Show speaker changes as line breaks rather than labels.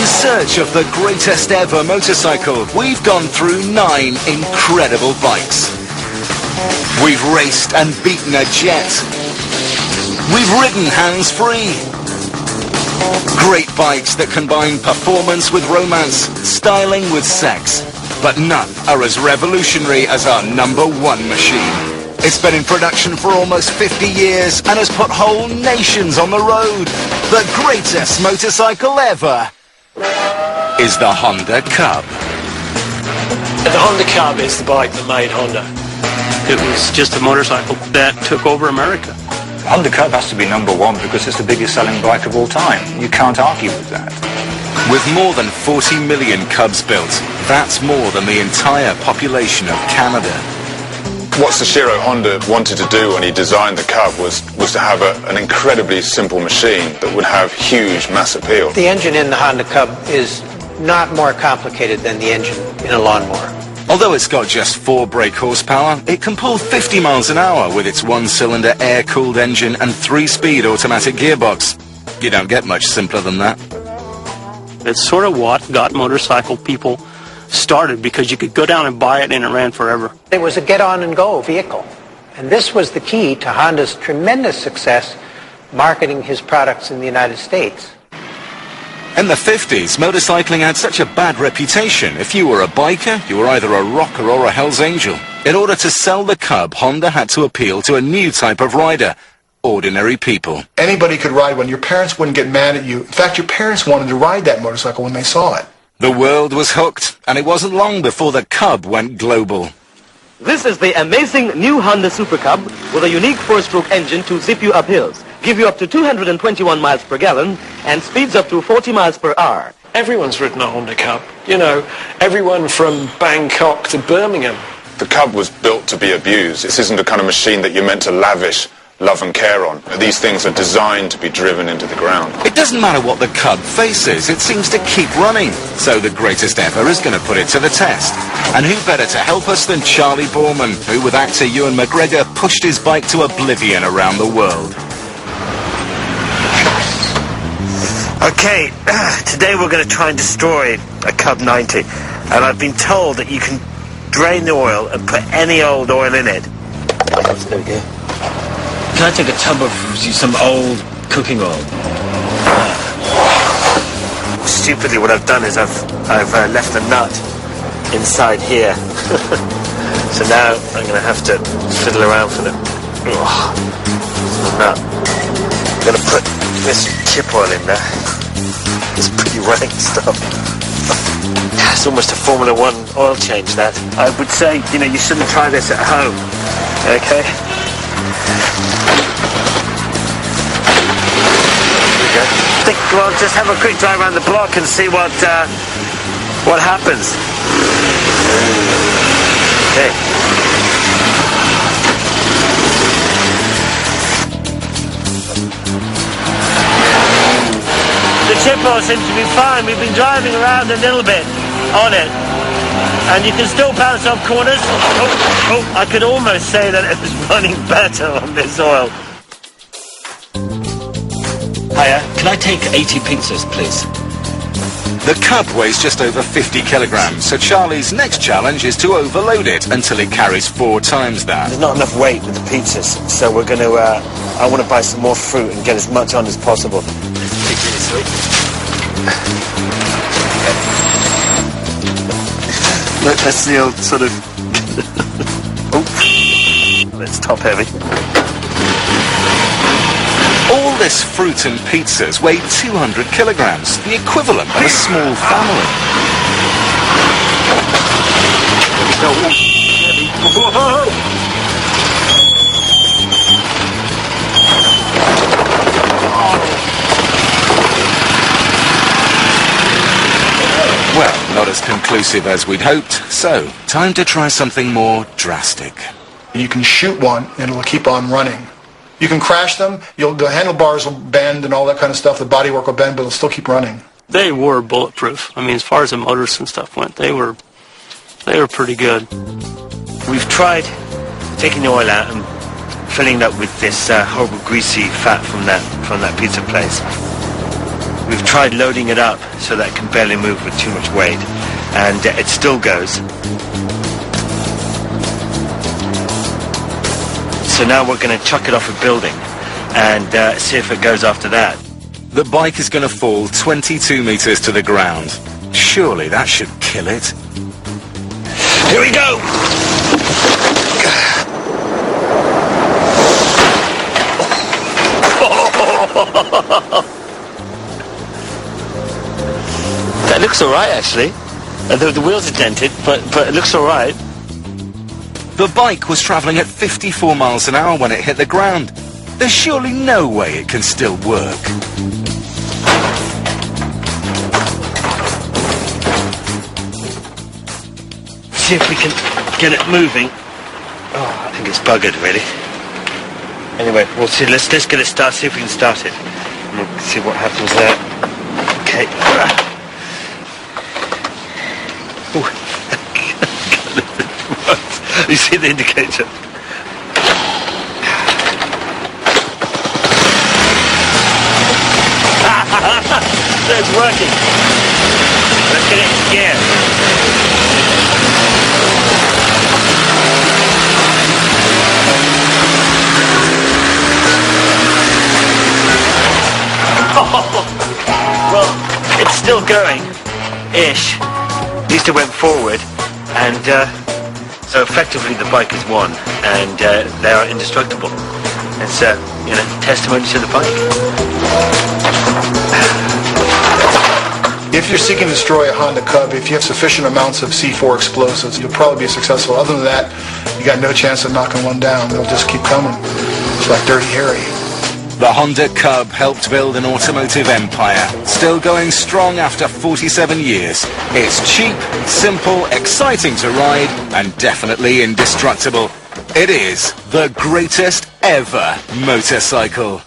In search of the greatest ever motorcycle, we've gone through 9 incredible bikes. We've raced and beaten a jet. We've ridden hands-free. Great bikes that combine performance with romance, styling with sex. But none are as revolutionary as our #1 machine. It's been in production for almost 50 years and has put whole nations on the road. The greatest motorcycle ever is the Honda Cub.
The Honda Cub is the bike that made Honda.
It was just a motorcycle that took over America.
Honda Cub has to be #1 because it's the biggest selling bike of all time. You can't argue with that.
With more than 40 million Cubs built, that's more than the entire population of Canada.
What Soichiro Honda wanted to do when he designed the Cub was to have an incredibly simple machine that would have huge mass appeal.
The engine in the Honda Cub is not more complicated than the engine in a lawnmower.
Although it's got just 4 brake horsepower, it can pull 50 miles an hour with its 1-cylinder air-cooled engine and 3-speed automatic gearbox. You don't get much simpler than that.
It's sort of what got motorcycle people started, because you could go down and buy it and it ran forever.
It was a get-on-and-go vehicle. And this was the key to Honda's tremendous success marketing his products in the United States.
In the 50s, motorcycling had such a bad reputation. If you were a biker, you were either a rocker or a Hell's Angel. In order to sell the Cub, Honda had to appeal to a new type of rider: ordinary people.
Anybody could ride one. Your parents wouldn't get mad at you. In fact, your parents wanted to ride that motorcycle when they saw it.
The world was hooked, and it wasn't long before the Cub went global.
This is the amazing new Honda Super Cub with a unique 4-stroke engine to zip you up hills, give you up to 221 miles per gallon, and speeds up to 40 miles per hour.
Everyone's ridden a Honda Cub. You know, everyone from Bangkok to Birmingham.
The Cub was built to be abused. This isn't the kind of machine that you're meant to lavish love and care on. These things are designed to be driven into the ground.
It doesn't matter what the Cub faces, it seems to keep running. So the greatest ever is going to put it to the test. And who better to help us than Charlie Borman, who with actor Ewan McGregor pushed his bike to oblivion around the world.
Okay, today we're going to try and destroy a Cub 90. And I've been told that you can drain the oil and put any old oil in it.
There we go. Can I take a tub of some old cooking oil?
Stupidly, what I've done is I've left a nut inside here. So now I'm going to have to fiddle around for the nut. I'm going to put this chip oil in there. It's pretty rank stuff. It's almost a Formula 1 oil change, that. I would say, you shouldn't try this at home. Okay? I think we'll just have a quick drive around the block and see what happens. Okay. The chip oil seems to be fine. We've been driving around a little bit on it, and you can still bounce off corners. I could almost say that it was running better on this oil.
Hiya, can I take 80 pizzas, please?
The Cub weighs just over 50 kilograms, so Charlie's next challenge is to overload it until it carries 4 times that.
There's not enough weight with the pizzas, so we're going to, I want to buy some more fruit and get as much on as possible.
It's particularly sweet.
Look, that's the old sort of... That's top heavy.
All this fruit and pizzas weigh 200 kilograms, the equivalent of a small family. Well, not as conclusive as we'd hoped, so time to try something more drastic.
You can shoot one and it'll keep on running. You can crash them, the handlebars will bend and all that kind of stuff, the bodywork will bend, but it'll still keep running.
They were bulletproof. I mean, as far as the motors and stuff went, they were pretty good.
We've tried taking the oil out and filling it up with this horrible greasy fat from that pizza place. We've tried loading it up so that it can barely move with too much weight, and it still goes. So now we're going to chuck it off a building and see if it goes after that.
The bike is going to fall 22 meters to the ground. Surely that should kill it.
Here we go! That looks alright, actually. The wheels are dented, but it looks alright.
The bike was travelling at 54 miles an hour when it hit the ground. There's surely no way it can still work.
See if we can get it moving. Oh, I think it's buggered, really. Anyway, we'll see. Let's get it started. See if we can start it. And we'll see what happens there. Okay. You see the indicator? So it's working. Let's get it in gear. Well, it's still going-ish. At least it went forward, and so effectively the bike is won, and they are indestructible. It's testimony to the bike.
If you're seeking to destroy a Honda Cub, if you have sufficient amounts of C4 explosives, you'll probably be successful. Other than that, you got no chance of knocking one down. They'll just keep coming. It's like Dirty Harry.
The Honda Cub helped build an automotive empire, still going strong after 47 years. It's cheap, simple, exciting to ride, and definitely indestructible. It is the greatest ever motorcycle.